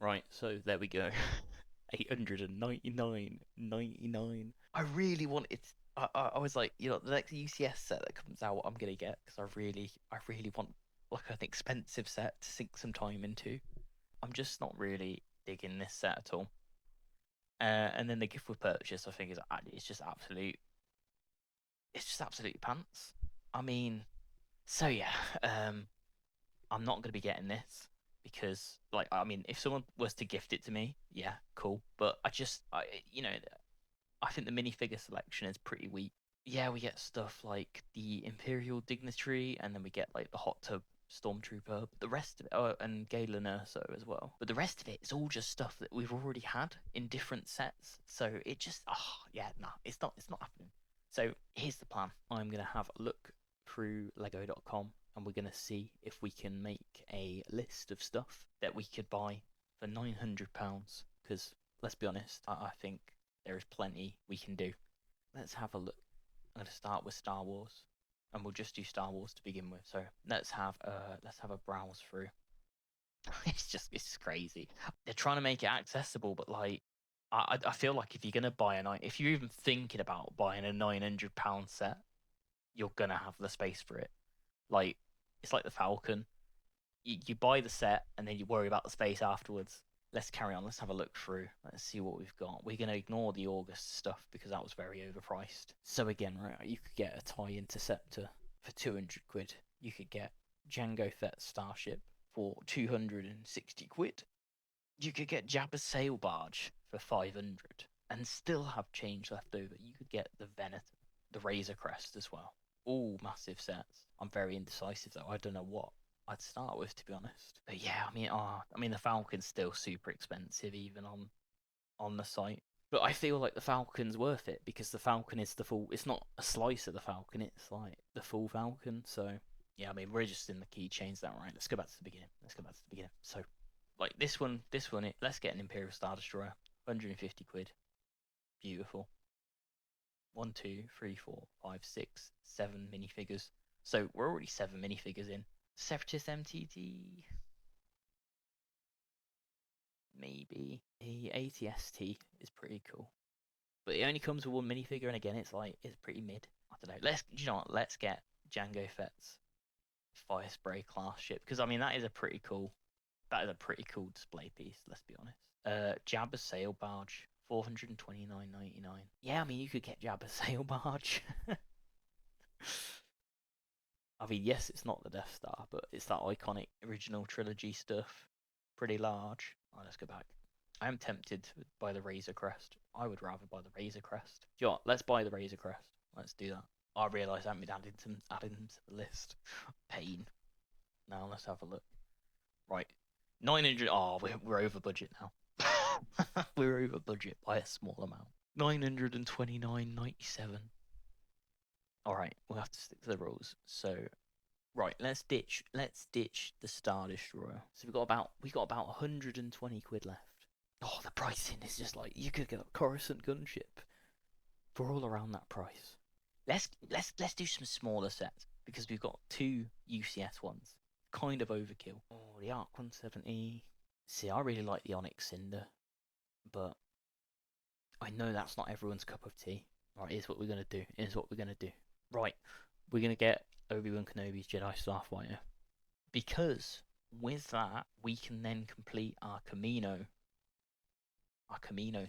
Right, so there we go. 899.99. I really wanted. I was like, the next UCS set that comes out, I'm gonna get because I really want like an expensive set to sink some time into. I'm just not really digging this set at all. And then the gift with purchase, I think it's just absolute pants. I mean, so yeah, I'm not gonna be getting this because, like, I mean, if someone was to gift it to me, yeah, cool. But I think the minifigure selection is pretty weak. Yeah, we get stuff like the Imperial Dignitary, and then we get like the Hot Tub Stormtrooper. But the rest of it, oh, and Galen Erso as well. But the rest of it is all just stuff that we've already had in different sets. So it just, oh yeah, no, it's not happening. So here's the plan. I'm gonna have a look through Lego.com, and we're gonna see if we can make a list of stuff that we could buy for £900. Because let's be honest, I think there is plenty we can do. Let's have a look. I'm going to start with Star Wars, and we'll just do Star Wars to begin with. So let's have a browse through. It's crazy. They're trying to make it accessible, but like I feel like if you're gonna buy if you're even thinking about buying a £900 set, you're gonna have the space for it. Like it's like the Falcon. You buy the set and then you worry about the space afterwards. Let's carry on. Let's have a look through. Let's see what we've got. We're going to ignore the August stuff because that was very overpriced. So again, right, you could get a TIE Interceptor for 200 quid. You could get Jango Fett Starship for 260 quid. You could get Jabba's Sail Barge for 500 and still have change left over. You could get the Venator, the Razor Crest as well. All massive sets. I'm very indecisive though. I don't know what I'd start with, to be honest. But yeah, I mean the Falcon's still super expensive even on the site. But I feel like the Falcon's worth it because the Falcon is the full. It's not a slice of the Falcon. It's like the full Falcon. So yeah, I mean we're just in the keychains now, right? Let's go back to the beginning. Let's go back to the beginning. So like this one. Let's get an Imperial Star Destroyer. 150 quid. Beautiful. One, two, three, four, five, six, seven minifigures. So we're already seven minifigures in. Separatist MTT, maybe. The ATST is pretty cool, but it only comes with one minifigure, and again, it's pretty mid. I don't know. Let's get Django Fett's fire spray class ship because I mean that is a pretty cool display piece. Let's be honest. Jabba's sail barge, 429.99. Yeah, I mean you could get Jabba's sail barge. I mean, yes, it's not the Death Star, but it's that iconic original trilogy stuff. Pretty large. Oh, let's go back. I am tempted by the Razor Crest. I would rather buy the Razor Crest. You know what? Let's buy the Razor Crest. Let's do that. I realise I haven't been adding them to the list. Pain. Now let's have a look. Right, 900. Oh, we're over budget now. We're over budget by a small amount. 929.97. All right, we'll have to stick to the rules. So right, let's ditch the Star Destroyer. So we got about 120 quid left. Oh, the pricing is just like you could get a Coruscant gunship for all around that price. Let's do some smaller sets because we've got two UCS ones. Kind of overkill. Oh, the Arc 170. See, I really like the Onyx Cinder, but I know that's not everyone's cup of tea. Right, here's what we're gonna do. Here's what we're gonna do. Right, we're gonna get Obi-Wan Kenobi's Jedi Starfighter because with that we can then complete our Camino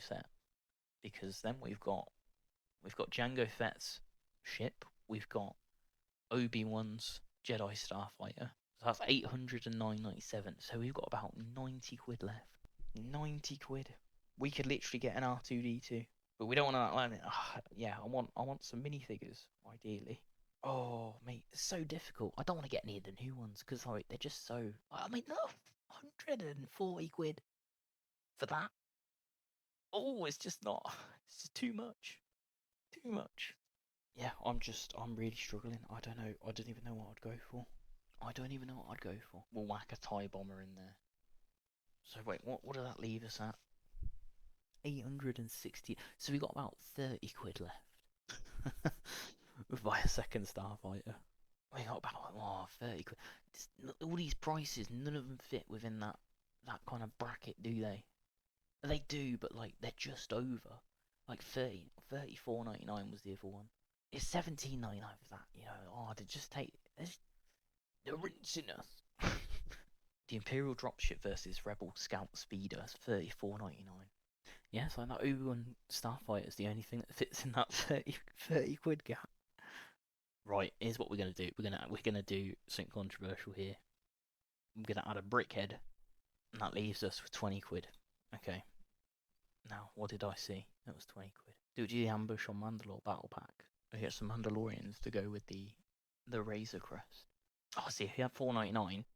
set because then we've got Jango Fett's ship, we've got Obi-Wan's Jedi Starfighter. So that's 809.97. So we've got about 90 quid left. 90 quid. We could literally get an R2D2, but we don't want to like yeah, I want some minifigures ideally. Oh, mate, it's so difficult. I don't want to get any of the new ones because like they're just so. I mean, no, 140 quid for that. Oh, it's just not. It's just too much. Too much. Yeah, I'm really struggling. I don't know. I don't even know what I'd go for. I don't even know what I'd go for. We'll whack a TIE bomber in there. So wait, what did that leave us at? 860. So we got about 30 quid left. Buy a second Starfighter. We got about 30 quid. All these prices, none of them fit within that that kind of bracket, do they? They do, but like they're just over. Like 34.99 was the other one. It's 17.99 for that. You know, oh, they just take. They're rinsing us. The Imperial dropship versus Rebel Scout Speeder is 34.99. Yeah, so that Obi-Wan Starfighter is the only thing that fits in that 30 quid gap. Right, here's what we're gonna do. We're gonna do something controversial here. I'm gonna add a brickhead, and that leaves us with 20 quid. Okay. Now, what did I see? That was 20 quid. Do the ambush on Mandalore battle pack. I get some Mandalorians to go with the Razor Crest. Oh, see, if we had 4.99,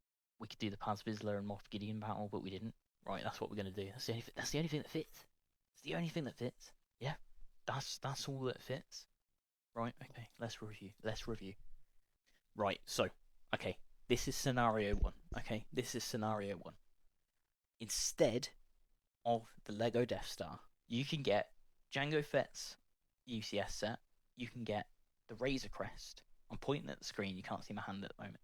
we could do the Paz Vizsla and Moff Gideon battle, but we didn't. Right, that's what we're gonna do. That's the only thing that fits. It's the only thing that fits. Yeah, that's all that fits. Right, okay, let's review. Right, so, okay, this is scenario one. Okay, this is scenario one. Instead of the Lego Death Star, you can get Jango Fett's UCS set. You can get the Razor Crest. I'm pointing at the screen. You can't see my hand at the moment.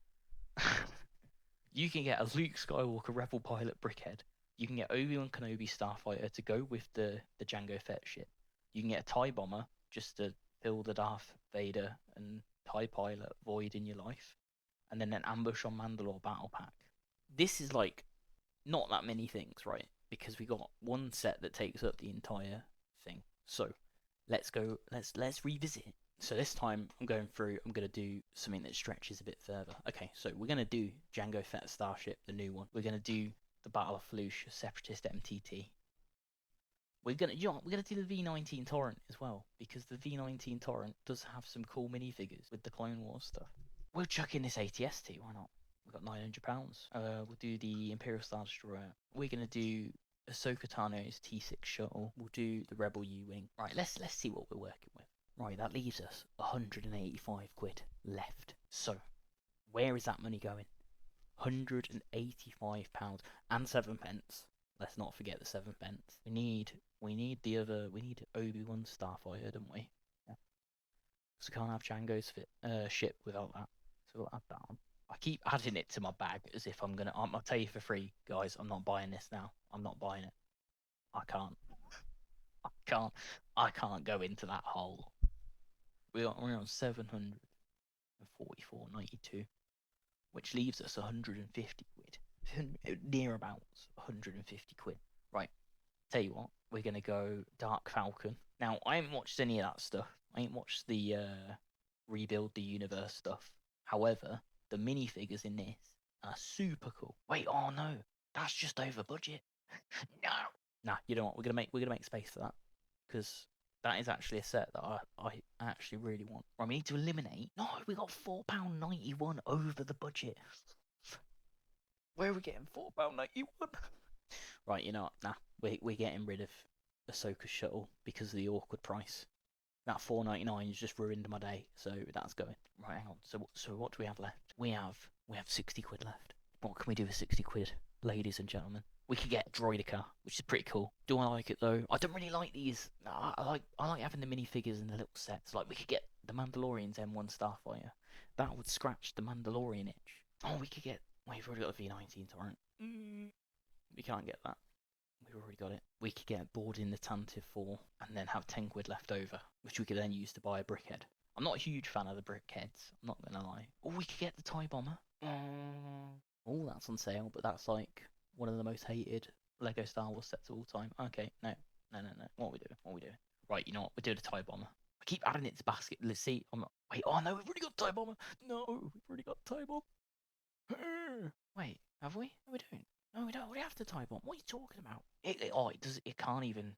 You can get a Luke Skywalker Rebel Pilot Brickhead. You can get Obi-Wan Kenobi Starfighter to go with the Jango Fett ship. You can get a TIE Bomber just to fill the Darth Vader and TIE Pilot void in your life. And then an Ambush on Mandalore battle pack. This is like not that many things, right? Because we got one set that takes up the entire thing. So let's revisit it. So this time I'm going to do something that stretches a bit further. Okay, so we're going to do Jango Fett Starship, the new one. We're going to do the Battle of Felucia Separatist MTT. We're going to do the V19 Torrent as well, because the V19 Torrent does have some cool minifigures with the Clone Wars stuff. We'll chuck in this ATST, why not? We've got £900. We'll do the Imperial Star Destroyer. We're going to do Ahsoka Tano's T6 shuttle. We'll do the Rebel U-Wing. Right, let's see what we're working with. Right, that leaves us 185 quid left. So, where is that money going? £185 and 7 pence. Let's not forget the 7 pence. We need Obi-Wan Starfighter, don't we? Yeah. Because we can't have Jango's ship without that. So we'll add that on. I keep adding it to my bag as if I'll tell you for free, guys, I'm not buying this now. I'm not buying it. I can't. I can't go into that hole. We're on 744.92, which leaves us 150 quid. Near about 150 quid. Right. Tell you what, we're gonna go Dark Falcon. Now, I haven't watched any of that stuff. I ain't watched the Rebuild the Universe stuff. However, the minifigures in this are super cool. Wait, oh no, that's just over budget. No. Nah, you know what? We're gonna make space for that, because that is actually a set that I actually really want. Right, we need to eliminate. No, we got £4.91 over the budget. Where are we getting £4.91? Right, you know what? Nah, we're getting rid of Ahsoka's shuttle because of the awkward price. That $4.99 has just ruined my day, so that's going. Right, hang on. So what do we have left? We have 60 quid left. What can we do with 60 quid, ladies and gentlemen? We could get Droidica, which is pretty cool. Do I like it though? I don't really like these. I like having the minifigures and the little sets. Like we could get the Mandalorian's M1 Starfighter. That would scratch the Mandalorian itch. Oh, we could get. Wait, we've already got the V19 torrent. We can't get that. We've already got it. We could get bored in the Tantive 4 and then have 10 quid left over, which we could then use to buy a brickhead. I'm not a huge fan of the brickheads, I'm not gonna lie. Or we could get the TIE Bomber. Oh, that's on sale, but that's like one of the most hated Lego Star Wars sets of all time. Okay, no. What are we doing? Right, you know what? We're doing a TIE Bomber. I keep adding it to basket. Let's see. I'm not. Wait, oh no, we've already got TIE Bomber. No, we've already got TIE Bomber. Wait, have we? What are we doing? No, we don't. We have to TIE Bomb. What are you talking about? It can't even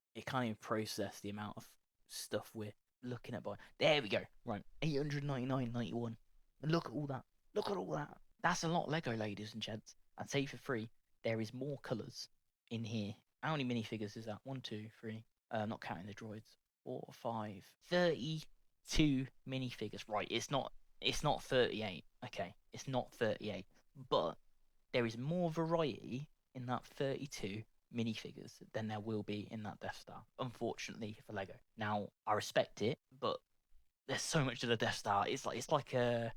process the amount of stuff we're looking at. There we go. Right, 899.91. And look at all that. Look at all that. That's a lot of Lego, ladies and gents. I'd say for free, there is more colours in here. How many minifigures is that? 1, 2, 3. Not counting the droids. 4, 5. 32 minifigures. Right, it's not 38. Okay, it's not 38. But there is more variety in that 32 minifigures than there will be in that Death Star, unfortunately for Lego. Now, I respect it, but there's so much of the Death Star. It's a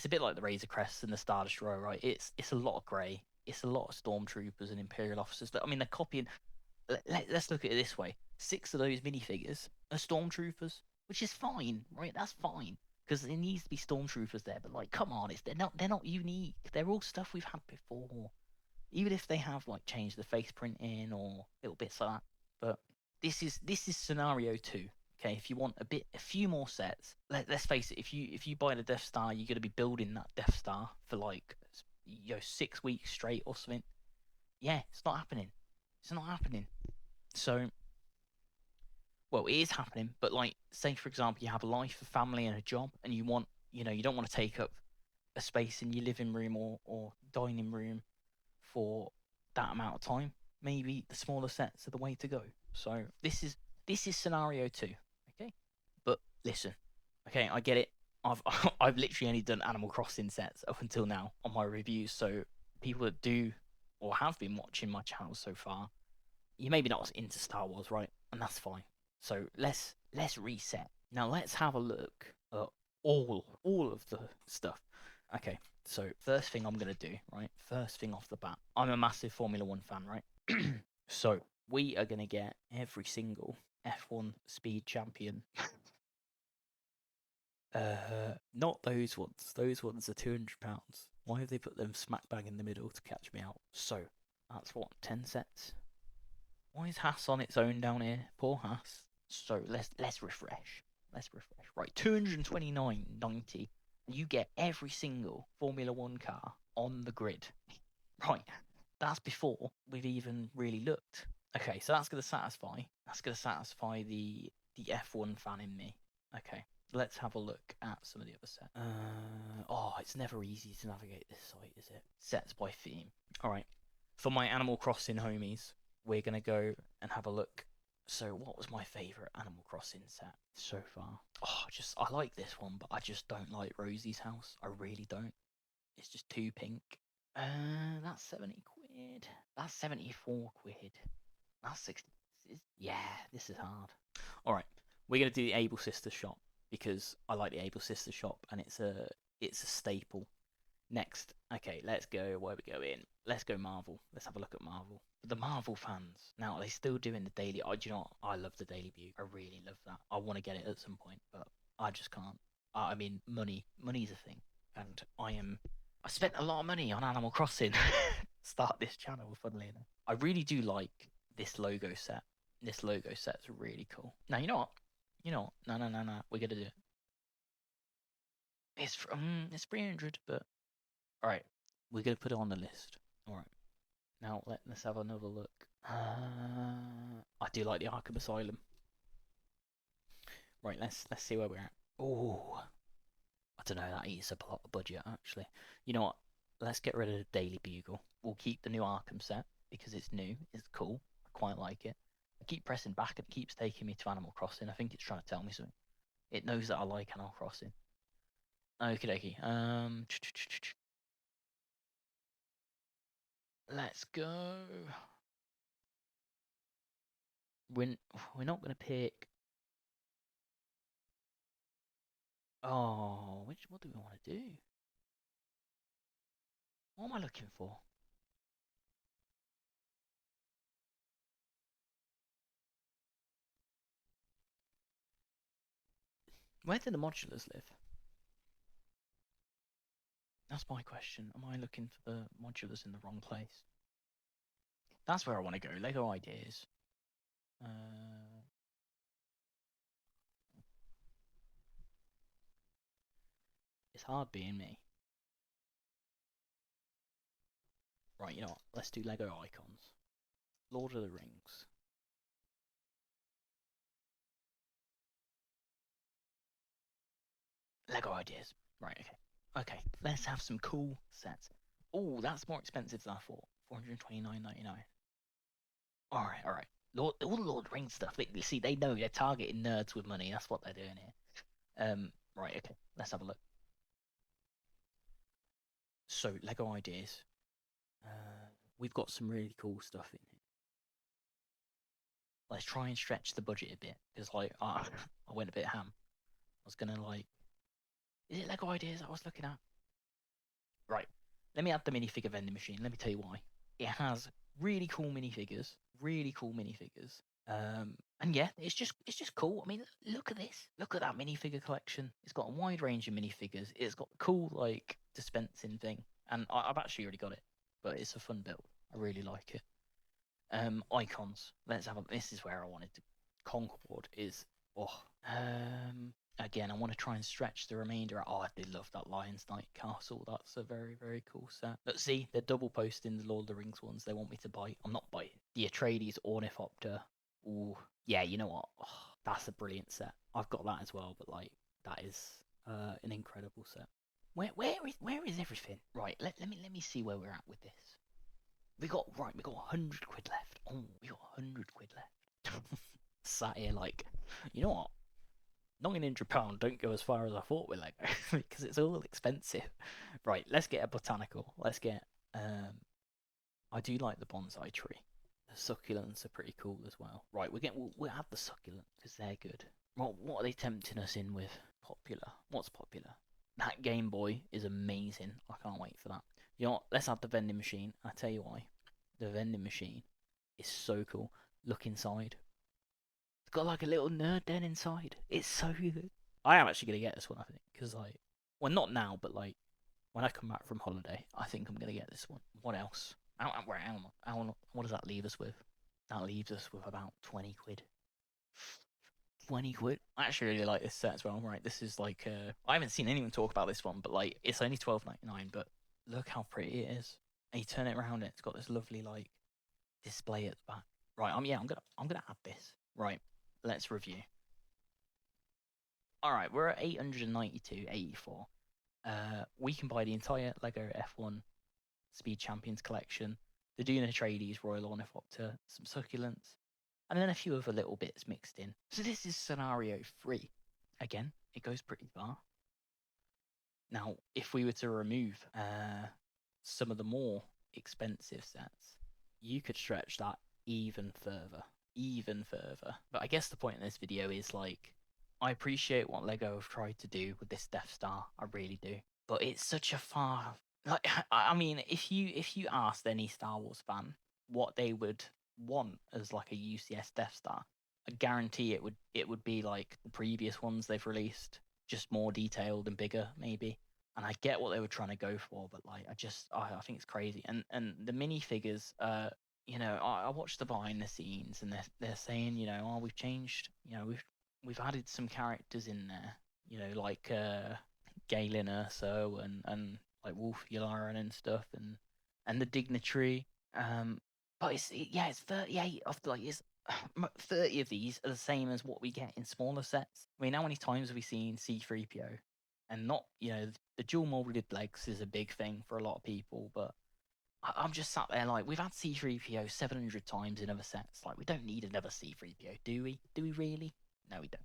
bit like the Razor Crest and the Star Destroyer, right? It's a lot of grey. it's a lot of stormtroopers and Imperial officers. I mean, they're copying. Let's look at it this way: 6 of those minifigures are stormtroopers, which is fine, right? That's fine because there needs to be stormtroopers there. But like, come on, they're not unique. They're all stuff we've had before, even if they have like changed the face printing or little bits like that. But this is scenario two. Okay, if you want a few more sets, let's face it. If you buy the Death Star, you're gonna be building that Death Star for like 6 weeks straight or something. Yeah, it's not happening. It's not happening. So, well, it is happening. But like, say for example, you have a life, a family, and a job, and you don't want to take up a space in your living room or dining room for that amount of time. Maybe the smaller sets are the way to go. So this is scenario two. Okay, but listen, okay, I get it. I've literally only done Animal Crossing sets up until now on my reviews. So people that do or have been watching my channel so far, you maybe not into Star Wars, right? And that's fine. So let's reset. Now let's have a look at all of the stuff. Okay, so first thing I'm gonna do, right? First thing off the bat, I'm a massive Formula One fan, right? So we are gonna get every single F1 Speed Champion. Not those ones. Those ones are £200. Why have they put them smack bang in the middle to catch me out? So that's what 10 sets. Why is Haas on its own down here? Poor Haas. So let's refresh. Let's refresh. Right, 229.90. You get every single Formula One car on the grid. Right, that's before we've even really looked. Okay, so that's gonna satisfy. That's gonna satisfy the F1 fan in me. Okay, let's have a look at some of the other sets. Oh, it's never easy to navigate this site, is it? Sets by theme. All right, for my Animal Crossing homies, we're gonna go and have a look. So, what was my favorite Animal Crossing set so far? Oh, I like this one, but I just don't like Rosie's house. I really don't. It's just too pink. That's 70 quid. That's 74 quid. That's 60. Yeah, this is hard. All right, we're gonna do the Able Sister shop because I like the Able Sister shop and it's a staple. Next, okay, let's go. Where we go in? Let's go Marvel. Let's have a look at Marvel. The Marvel fans. Now, are they still doing the daily? Do you know what? I love the Daily Bugle. I really love that. I want to get it at some point, but I just can't. I mean, money's a thing, and I spent a lot of money on Animal Crossing. Start this channel, funnily enough. I really do like this logo set. This logo set's really cool. Now, you know what? You know what? No. We're gonna do it. It's 300, but all right, we're gonna put it on the list. All right, now let's have another look. I do like the Arkham Asylum. Right, let's see where we're at. Oh, I don't know. That eats up a lot of budget, actually. You know what? Let's get rid of the Daily Bugle. We'll keep the new Arkham set because it's new. It's cool. I quite like it. I keep pressing back and it keeps taking me to Animal Crossing. I think it's trying to tell me something. It knows that I like Animal Crossing. Okie dokie. Let's go. We're, we're not going to pick. Oh, what do we want to do? What am I looking for? Where do the modulars live? That's my question. Am I looking for the modulars in the wrong place? That's where I want to go. Lego ideas. It's hard being me. Right, you know what? Let's do Lego icons. Lord of the Rings. Lego ideas. Right, okay. Okay, let's have some cool sets. Oh, that's more expensive than I thought. $429.99. Alright. All the Lord of the Rings stuff. See, they know they're targeting nerds with money. That's what they're doing here. Right, okay. Let's have a look. So, Lego ideas. We've got some really cool stuff in here. Let's try and stretch the budget a bit because, like, I went a bit ham. I was gonna like, is it Lego ideas I was looking at? Right. Let me add the minifigure vending machine. Let me tell you why. It has really cool minifigures, really cool minifigures. And yeah, it's just cool. I mean, look at this. Look at that minifigure collection. It's got a wide range of minifigures. It's got the cool like dispensing thing, and I've actually already got it, but it's a fun build. I really like it. Icons. Let's have a. This is where I wanted to. Concord is. Oh. Again, I want to try and stretch the remainder. Oh, I did love that Lion's Night Castle. That's a very, very cool set. Let's see, they're double posting the Lord of the Rings ones. They want me to buy. I'm not buying the Atreides Ornithopter. Ooh, yeah. You know what? Oh, that's a brilliant set. I've got that as well. But like, that is an incredible set. Where is everything? Right. Let me see where we're at with this. We got 100 quid left. Oh, we got 100 quid left. Sat here like, you know what? £900 don't go as far as I thought with Lego because it's all expensive. Right, let's get a botanical. Let's get. I do like the bonsai tree. The succulents are pretty cool as well. Right, we'll add the succulent because they're good. What are they tempting us in with? Popular. What's popular? That Game Boy is amazing. I can't wait for that. You know what? Let's add the vending machine. I tell you why. The vending machine is so cool. Look inside. It's got like a little nerd den inside. It's so good. I am actually gonna get this one, I think, because like, well, not now, but like when I come back from holiday, I think I'm gonna get this one. What else? What does that leave us with? That leaves us with about 20 quid. 20 quid. I actually really like this set as well. Right, this is like I haven't seen anyone talk about this one, but like it's only 12.99. But look how pretty it is. And you turn it around, and it's got this lovely like display at the back. Right, I'm gonna add this. Right, let's review. All right, we're at 892.84. We can buy the entire Lego F1 Speed Champions collection, the Dune Atreides Royal Ornithopter, some succulents, and then a few other little bits mixed in. So this is scenario 3. Again, it goes pretty far. Now, if we were to remove some of the more expensive sets, you could stretch that even further. Even further. But I guess the point in this video is like, I appreciate what Lego have tried to do with this Death Star. I really do. But it's such a far like I mean, if you asked any Star Wars fan what they would want as like a UCS Death Star, I guarantee it would be like the previous ones they've released, just more detailed and bigger, maybe. And I get what they were trying to go for, but like I think it's crazy. And the minifigures, I watched the behind the scenes, and they're saying, oh, we've changed, we've added some characters in there, like Galen Erso and like Wolf Yularen and stuff, and the Dignitary. But it's 38 of like it's 30 of these are the same as what we get in smaller sets. I mean, how many times have we seen C3PO? And not, the dual molded legs is a big thing for a lot of people, but I'm just sat there like, we've had C3PO 700 times in other sets. Like, we don't need another C3PO, do we? Do we really? No, we don't.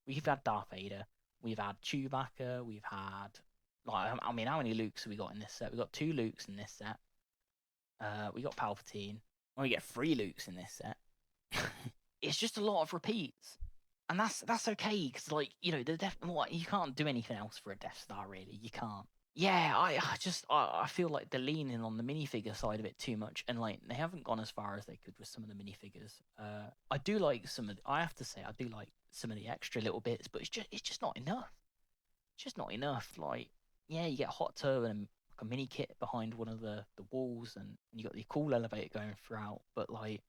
We've had Darth Vader, we've had Chewbacca, we've had like, I mean, how many Lukes have we got in this set? We've got 2 Lukes in this set. We got Palpatine. Well, we get 3 Lukes in this set. It's just a lot of repeats, and that's okay because like you can't do anything else for a Death Star really. You can't. Yeah, I feel like they're leaning on the minifigure side of it too much, and like they haven't gone as far as they could with some of the minifigures. I do like I have to say, I do like some of the extra little bits, but it's just not enough. It's just not enough. Like, yeah, you get a hot tub and like a mini kit behind one of the walls, and you got the cool elevator going throughout. But like,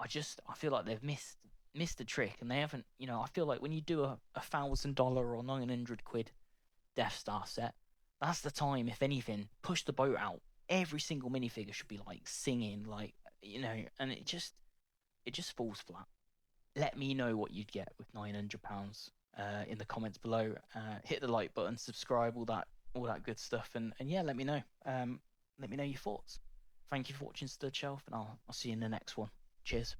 I feel like they've missed the trick, and they haven't. I feel like when you do a $1,000 or 900 quid Death Star set, that's the time, if anything, push the boat out. Every single minifigure should be like singing, like, and it just falls flat. Let me know what you'd get with £900 in the comments below. Hit the like button, subscribe, all that good stuff, and yeah, let me know. Let me know your thoughts. Thank you for watching Stud Shelf, and I'll see you in the next one. Cheers.